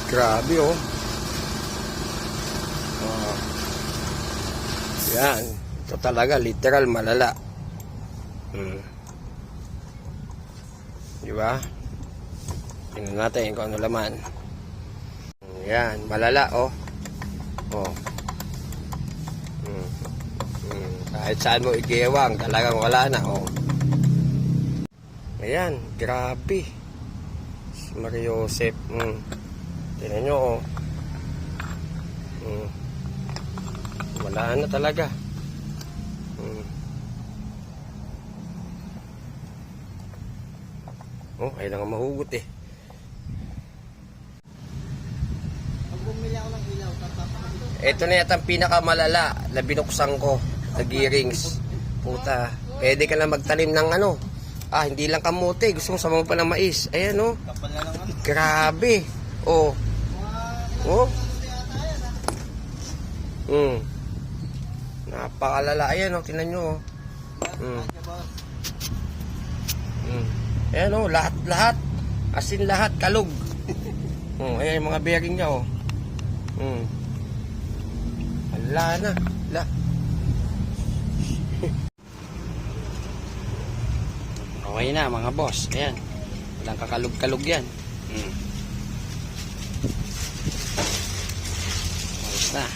Grabe oh. Oh. Yan. Ito talaga literal malala. Diba? Tingnan natin kung ano laman. Yan. Malala oh. Oh. Kahit saan mo igiwang, talagang wala na oh. Ayan. Grabe. Si Mario Joseph. Tingnan nyo oh. Wala na talaga. Oh, ayun lang ang mahugot eh. Pag bumili ako ng ilaw, Ito na yata ang pinakamalala na binuksan ko. Nag-earrings. Puta. Pwede ka na magtanim ng ano. Hindi lang kamote. Gusto mong samaw pa ng mais. Ayan oh. kapal na lang ano. Grabe. Oh. Oh. Napakalala. Ayan oh. Tingnan nyo oh. Ayan o, lahat. As in lahat, kalog. Ayan yung mga bearing niya o. Wala na. Wala. Okay na mga boss. Ayan. Walang kakalog-kalog yan. Ayos na.